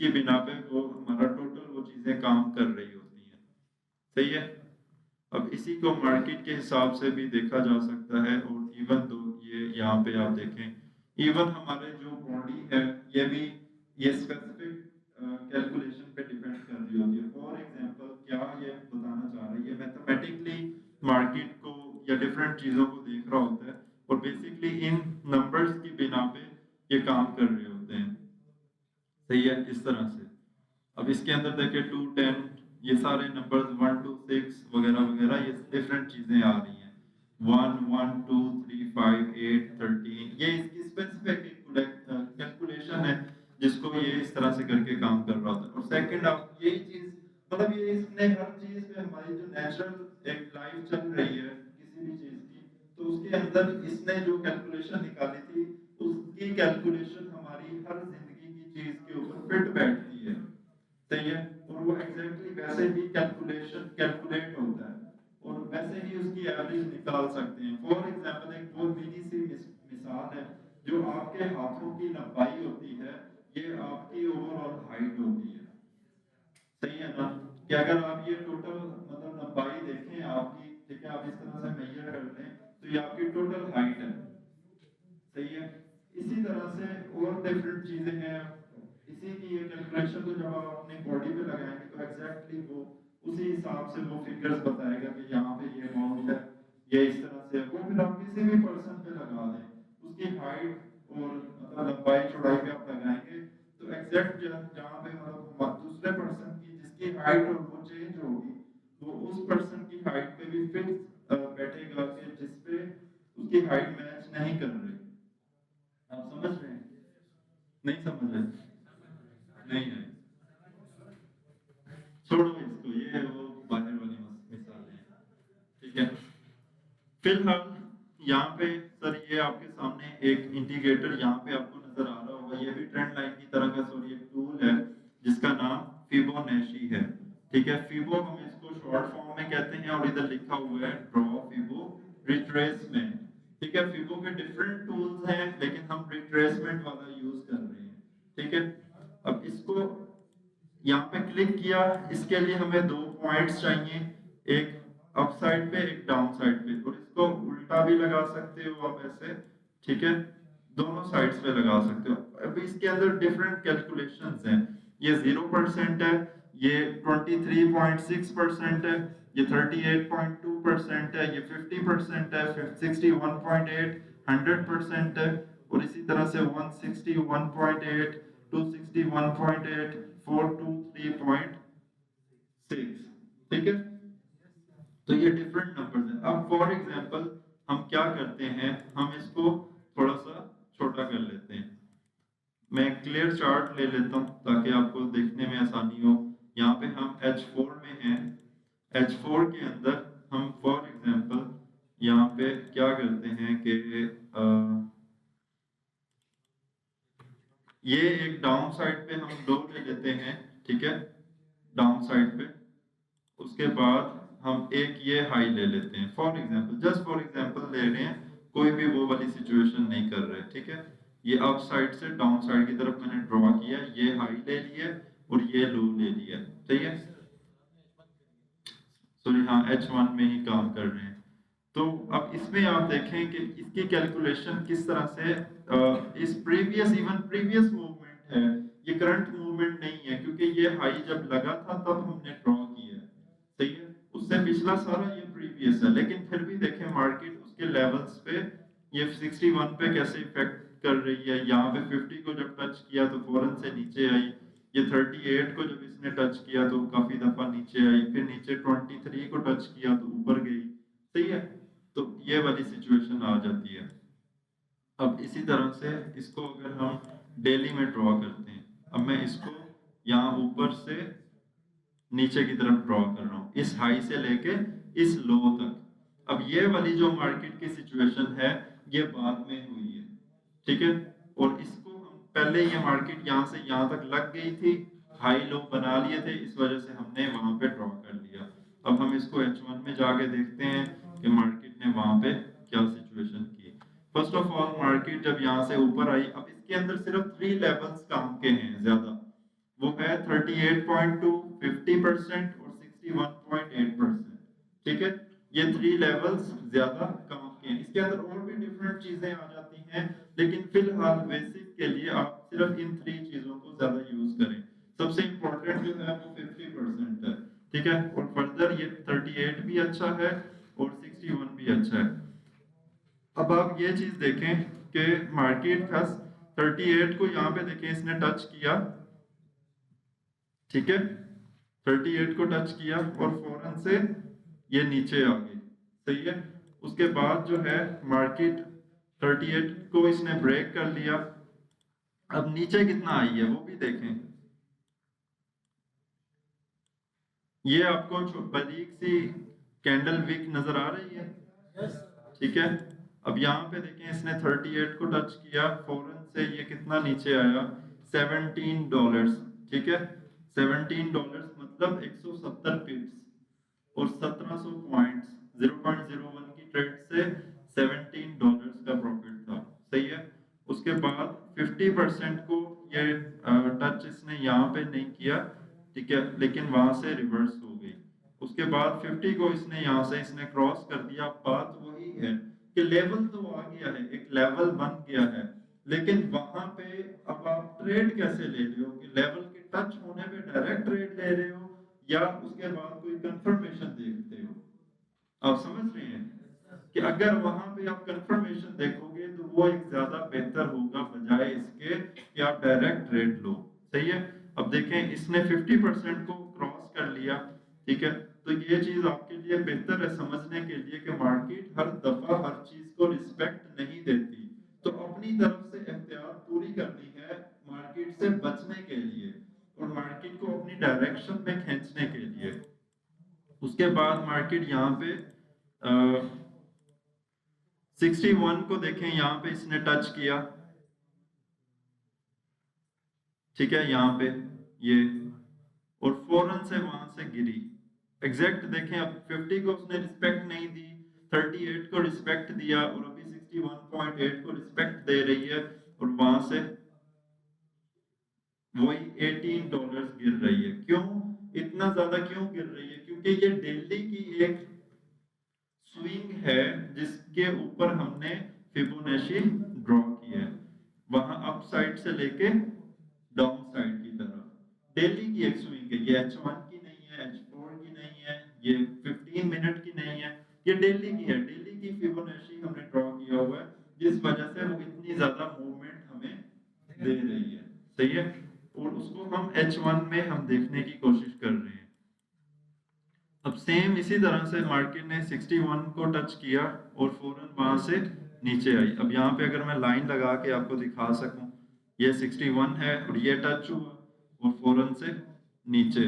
जिसकी बिना पे वो हमारा टोटल वो चीजें काम कर रही होती हैं। सही है। अब इसी को मार्केट के हिसाब से भी देखा जा सकता है। और इवन दो ये यहाँ पे आप देखें इवन हमारे जो बॉडी है ये भी ये स्पेसिफिक कैलकुलेशन पे डिपेंड कर रही होती है। फॉर एग्जांपल क्या ये बताना चाह रही है मैथमेटिकली मार्केट को या डिफरेंट चीजों को देख रहा होता है और बेसिकली इन नंबर्स की बिना पे ये काम कर रहे होते हैं। सही है। इस तरह से अब इसके अंदर देखिए 2 10 ये सारे नंबर्स 1 2 6 वगैरह वगैरह ये डिफरेंट चीजें आ रही हैं। 1 1 2 3 5 8 13 ये इसकी स्पेसिफिक कैलकुलेशन है जिसको ये इस तरह से करके काम कर रहा था। और सेकंड आप यही चीज मतलब ये इसने हर चीज पे हमारी जो नेचुरल एक लाइफ चल रही है किसी भी चीज की तो उसके अंदर इसने जो कैलकुलेशन निकाली थी उसकी कैलकुलेशन हमारी हर जिंदगी की चीज के ऊपर फिट बैठती है। सही है। और वो एग्जैक्टली वैसे ही कैलकुलेट होता है और वैसे ही उसकी एवरेज निकाल सकते हैं। फॉर एग्जांपल एक बहुत मिनी सी मिसाल है जो आपके हाथों की लंबाई होती है ये आपकी ओवरऑल हाइट होती है। सही है ना। कि अगर आप ये टोटल मतलब लंबाई देखें आपकी ठीक है आप इस तरह से मेजर कर लें तो ये आपकी टोटल हाइट है। सही है। इसी तरह से और डिफरेंट चीजें हैं। इसी की ये कैलकुलेशन को जब आप अपनी बॉडी पे लगाएंगे तो एग्जैक्टली वो उसी हिसाब से वो फिगर्स बताएगा कि यहाँ पे ये अमाउंट है ये इस तरह से है। वो फिर आप किसी भी पर्सन पे लगा दें उसकी हाइट और मतलब लंबाई चौड़ाई पे आप लगाएंगे तो एग्जैक्ट जहाँ पे मतलब दूसरे पर्सन की जिसकी हाइट और वो चेंज होगी वो उस पर्सन की हाइट पे भी फिक्स बैठेगा कि जिसपे उसकी हाइट मैच नहीं कर रही। आप समझ रहे हैं। नहीं समझ रहे। नहीं है। छोड़ो इसको ये वो बाहर वाली मिसाल है। ठीक है। फिलहाल यहाँ पे सर ये आपके सामने एक इंडिकेटर यहाँ पे आपको नजर आ रहा होगा। ये भी ट्रेंड लाइन की तरह का सॉरी एक टूल है जिसका नाम फिबोनेची है। ठीक है। फिबो हम इसको शॉर्ट फॉर्म में कहते हैं और इधर लिखा हुआ है ड्रॉ फिबो रिट्रेसमेंट। ठीक है। फिबो के डिफरेंट टूल्स हैं लेकिन हम रिट्रेसमेंट वाला यूज कर रहे हैं। ठीक है। अब इसको यहाँ पे क्लिक किया इसके लिए हमें दो पॉइंट्स चाहिए एक अप साइड पे एक डाउन साइड पे और इसको उल्टा भी लगा सकते हो आप ऐसे। ठीक है। दोनों साइड्स पे लगा सकते हो। अब इसके अंदर डिफरेंट कैलकुलेशंस हैं। ये 0% है ये 23.6% है ये 38.2% है ये 50% है 61.8 100% है और इसी तरह से 161.8 261.8 423.6। ठीक है। तो ये डिफरेंट नंबर्स हैं। अब फॉर एग्जांपल हम क्या करते हैं हम इसको थोड़ा सा छोटा कर लेते हैं। मैं क्लियर चार्ट ले लेता हूं ताकि आपको देखने में आसानी हो। यहाँ पे हम H4 में हैं। H4 के अंदर हम फॉर एग्जांपल यहाँ पे क्या करते हैं कि ये एक डाउन साइड पे हम लो ले लेते हैं। ठीक है। डाउन साइड पे उसके बाद हम एक ये हाई ले लेते हैं। For example just for example ले रहे हैं कोई भी वो वाली सिचुएशन नहीं कर रहे। ठीक है। ये अप साइड से डाउन साइड की तरफ मैंने ड्रॉ किया ये हाई ले लिया और ये लो ले लिया। ठीक है। सॉरी हाँ H1 में ही काम कर रहे हैं। तो अब इसमें आप देखें कि इसकी कैलकुलेशन किस तरह से इस प्रीवियस इवन प्रीवियस मूवमेंट है ये करंट मूवमेंट नहीं है क्योंकि ये हाई जब लगा था तब हमने ड्रॉ किया है। सही है। उससे पिछला सारा ये प्रीवियस है लेकिन फिर भी देखें मार्केट उसके लेवल्स पे ये 61 पे कैसे इफेक्ट कर रही है। यहाँ पे 50 को जब टच किया तो फौरन से नीचे आई। ये 38 को जब इसने टच किया तो काफी दफा नीचे आई फिर नीचे 23 को टच किया तो ऊपर गई। सही है। तो ये वाली सिचुएशन आ जाती है। अब इसी तरह से इसको अगर हम डेली में ड्रॉ करते हैं अब मैं इसको यहाँ ऊपर से नीचे की तरफ ड्रॉ कर रहा हूँ इस हाई से लेके इस लो तक। अब ये वाली जो मार्केट की सिचुएशन है ये बाद में हुई है। ठीक है। और इसको हम पहले ये मार्केट यहाँ से यहाँ तक लग गई थी हाई लो बना लिए थे इस वजह से हमने वहां पे ड्रॉ कर लिया। अब हम इसको H1 में जाके देखते हैं कि मार्केट ने वहां पे क्या सिचुएशन की। फर्स्ट ऑफ ऑल मार्केट जब यहाँ से ऊपर आई अब इसके अंदर सिर्फ 3 लेवल्स काम के हैं ज्यादा। वो है 38.2, 50% और 61.8%। ठीक है, ये 3 लेवल्स ज्यादा काम के हैं। इसके अंदर और भी डिफरेंट चीजें आ जाती हैं, लेकिन फिलहाल बेसिक के लिए आप सिर्फ इन 3 चीजों को ज्यादा यूज करें। सबसे इंपॉर्टेंट जो है वो 50% है। ठीक है, और फर्दर ये 38 भी अच्छा है और 61 भी अच्छा है। अब आप ये चीज देखें कि मार्केट का 38 को यहाँ पे देखें, इसने टच किया। ठीक है, 38 को टच किया और फौरन से ये नीचे आ गई। सही है, उसके बाद जो है मार्केट 38 को इसने ब्रेक कर लिया। अब नीचे कितना आई है वो भी देखें। ये आपको बारीक सी कैंडल विक नजर आ रही है। ठीक है, अब यहाँ पे देखें, इसने 38 को टच किया, फौरन से ये कितना नीचे आया, $17। ठीक है, $17 मतलब 170 पिप्स और 1700 पॉइंट्स, 0.01 की ट्रेड से $17 का प्रॉफिट था। सही है, उसके बाद 50% को ये टच इसने यहाँ पे नहीं किया। ठीक है, लेकिन वहां से रिवर्स हो गई। उसके बाद 50 को इसने यहाँ से इसने क्रॉस कर दिया। बात वही है कि लेवल तो आ गया है, एक लेवल बन गया है, लेकिन वहां पे अब आप ट्रेड कैसे ले रहे हो कि लेवल के टच होने पे डायरेक्ट ट्रेड ले रहे हो या उसके बाद कोई कंफर्मेशन देखते हो। आप समझ रहे हैं कि अगर वहां पे आप कंफर्मेशन देखोगे तो वो एक ज्यादा बेहतर होगा बजाय इसके कि आप डायरेक्ट ट्रेड लो। सही है, अब देखें इसने 50% को क्रॉस कर लिया। ठीक है, तो ये चीज आपके लिए बेहतर है समझने के लिए कि मार्केट हर दफा हर चीज को रिस्पेक्ट नहीं देती, तो अपनी तरफ से एहतियात पूरी करनी है मार्केट से बचने के लिए और मार्केट को अपनी डायरेक्शन में खींचने के लिए। उसके बाद मार्केट यहाँ पे 61 को देखें, यहाँ पे इसने टच किया। ठीक है, यहाँ पे ये और फौरन से वहां से गिरी। एग्जैक्ट देखें, अब 50 को उसने रिस्पेक्ट नहीं दी, 38 को रिस्पेक्ट दिया और अभी 61.8 को रिस्पेक्ट दे रही है और वहां से वही $18 गिर रही है। क्यों इतना ज्यादा क्यों गिर रही है? क्योंकि ये डेली की एक स्विंग है जिसके ऊपर हमने फिबोनाची ड्रॉ किया है, वहां अप साइड से लेके डाउन साइड की तरफ डेली की एक स्विंग है। ये H1 की नहीं है, H4 की नहीं है, ये 15 मिनट की नहीं है, ये डेली की है। डेली की फिबोनाची हमने ड्रॉ किया हुआ है, जिस वजह से वो इतनी ज्यादा मूवमेंट हमें दे रही है। सही है, और उसको हम H1 में हम देखने की कोशिश कर रहे हैं। अब सेम इसी तरह से मार्केट ने 61 को टच किया और फौरन वहां से नीचे आई। अब यहाँ पे अगर मैं लाइन लगा के आपको दिखा सकूं, ये 61 है और ये टच हुआ और फौरन से नीचे,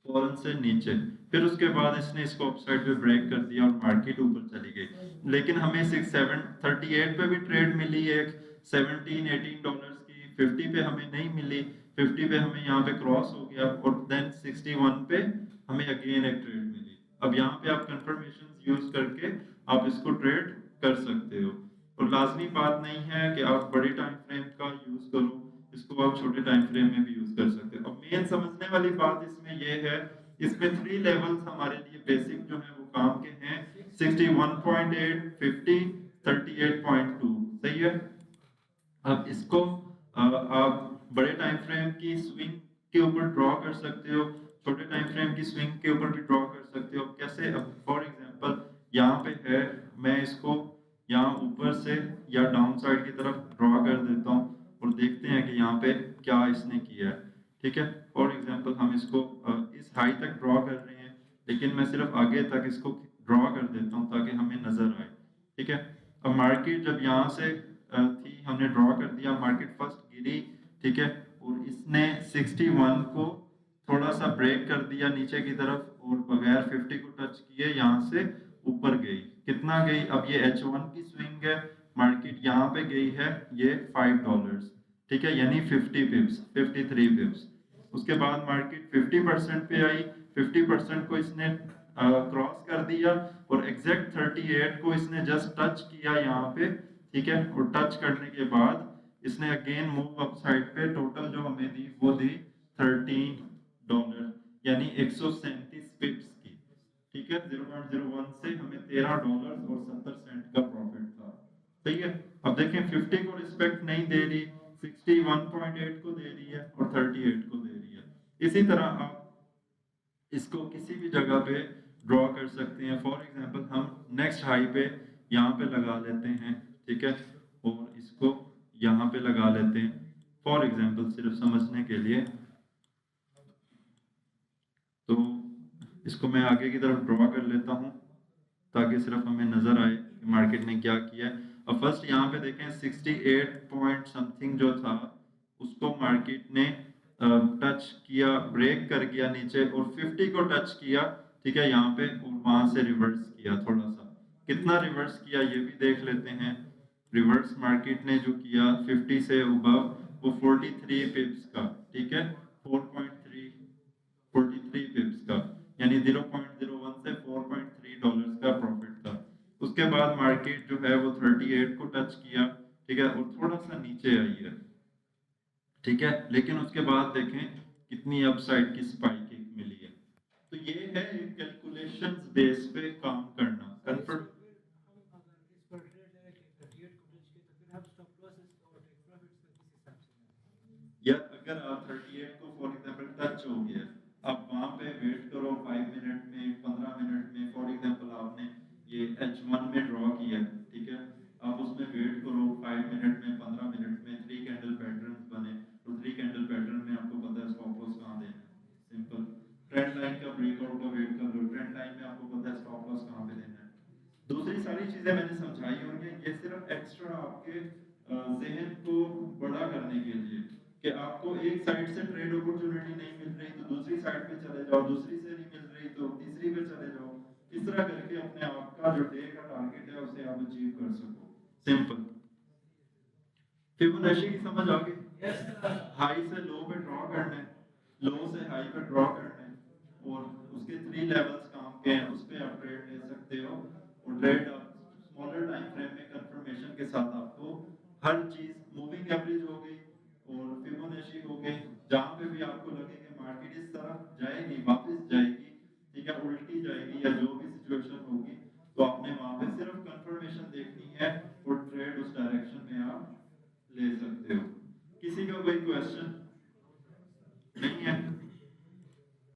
फौरन से नीचे, फिर उसके बाद इसने इसको अपसाइड पे ब्रेक कर दिया और मार्केट ऊपर चली गई। लेकिन हमें 38 पे भी ट्रेड मिली एक $17-18 की, 50 पे हमें नहीं मिली, 50 पे हमें यहाँ पे क्रॉस हो गया और देन 61 पे हमें अगेन एक ट्रेड मिली। अब यहाँ पे आप कंफर्मेशन यूज करके आप इसको ट्रेड कर सकते हो और लाजमी बात नहीं है कि आप बड़े टाइम फ्रेम का यूज करो, इसको आप छोटे टाइम फ्रेम में भी यूज कर सकते हो। अब मेन समझने वाली बात इसमें यह है, इसमें 3 लेवल्स हमारे लिए बेसिक जो है वो काम के हैं, 61.8, 50, 38.2। सही है, अब इसको आप बड़े टाइम फ्रेम की स्विंग के ऊपर ड्रॉ कर सकते हो, छोटे टाइम फ्रेम की स्विंग के ऊपर भी ड्रॉ कर सकते हो। कैसे? अब फॉर एग्जांपल यहाँ पे है, मैं इसको यहाँ ऊपर से या डाउन साइड की तरफ ड्रॉ कर देता हूँ और देखते हैं कि यहाँ पे क्या इसने किया है। ठीक है, फॉर एग्जांपल हम इसको इस हाई तक ड्रॉ कर रहे हैं, लेकिन मैं सिर्फ आगे तक इसको ड्रॉ कर देता हूँ ताकि हमें नजर आए। ठीक है, अब मार्केट जब यहाँ से थी, हमने ड्रॉ कर दिया, मार्केट फर्स्ट गिरी। ठीक है, और इसने 61 को थोड़ा सा ब्रेक कर दिया नीचे की तरफ और बगैर 50 को टच किए यहाँ से ऊपर गई। कितना गई? अब ये H1 की स्विंग है, मार्केट यहाँ पे गई है ये $5। ठीक है, यानी 50 पिप्स, 53 पिप्स। उसके बाद मार्केट 50% पे आई, 50% को इसने क्रॉस कर दिया और एग्जैक्ट 38 को इसने जस्ट टच किया यहाँ पे। ठीक है, और टच करने के बाद इसने अगेन मूव अप साइड पे, टोटल जो हमें दी वो दी $13, यानी 137 पिप्स की। ठीक है, 0.01 से हमें $13.70 का प्रॉफिट था। सही है। अब देखें 50 को रिस्पेक्ट नहीं दे रही, 61.8 को दे रही है और 38 को दे रही है। इसी तरह आप इसको किसी भी जगह पे ड्रॉ कर सकते हैं। फॉर एग्जांपल हम नेक्स्ट हाई पे यहाँ पे लगा लेते हैं, ठीक है, और इसको यहाँ पे लगा लेते हैं फॉर एग्जांपल, सिर्फ समझने के लिए। तो इसको मैं आगे की तरफ ड्रॉ कर लेता हूँ ताकि सिर्फ हमें नजर आए कि मार्केट ने क्या किया है। अब फर्स्ट यहाँ पे देखें 68 पॉइंट समथिंग जो था उसको मार्केट ने टच किया, ब्रेक कर गया नीचे और 50 को टच किया, ठीक है, यहाँ पे, और वहां से रिवर्स किया थोड़ा सा। कितना रिवर्स किया ये भी देख लेते हैं। रिवर्स मार्केट ने जो किया 50 से अबव वो 43 पिप्स का, ठीक है, 4.3 43 पिप्स का, यानी 0.01 से $4.3 का प्रॉफिट था। उसके बाद मार्केट जो है वो 38 को टच किया, ठीक है, और थोड़ा सा नीचे आई है, ठीक है, लेकिन उसके बाद देखें कितनी अपसाइड की स्पाइक मिली है। तो ये है एक कैलकुलेशंस बेस पे काम करना। कंफर्ट या अगर आप 38 को फॉर एग्जांपल टच हो गया, आप वहां पे वेट करो 5 मिनट में, 15 मिनट में। फॉर एग्जांपल आपने ये H1 में ड्रॉ किया, ठीक है, आप उसमें वेट करो 5 मिनट में, 15 मिनट में, 3 कैंडल पैटर्न्स बने, तो 3 कैंडल पैटर्न में आपको पता है स्टॉप लॉस कहां देना है। सिंपल। ट्रेंड लाइन का ब्रेकआउट का वेट कर लो, ट्रेंड लाइन में आपको पता है स्टॉप लॉस कहां पे देना है। दूसरी सारी चीजें मैंने समझाई होंगी, ये सिर्फ एक्स्ट्रा आपके जहन को बड़ा करने के लिए कि आपको एक साइड से ट्रेड अपॉर्चुनिटी नहीं मिल रही तो दूसरी साइड पे चले जाओ, दूसरी से नहीं मिल रही तो तीसरी पे चले जाओ। इस तरह करके अपने आप का जो डे का टारगेट है उसे आप अचीव कर सको। सिंपल। फिबोनाची की समझ आ गई? हाई से लो पे ड्रॉ करना है, लो से हाई पे ड्रॉ करना है, और उसके 3 लेवल्स काम के हैं, उस पे आप ट्रेड ले सकते हो। और ट्रेड आप स्मॉलर टाइम फ्रेम में कंफर्मेशन के साथ आपको हर चीज, मूविंग एवरेज हो गई और फिबोनाची हो गई, जहां पे भी आपको लगे कि मार्केट इस तरफ जाएगी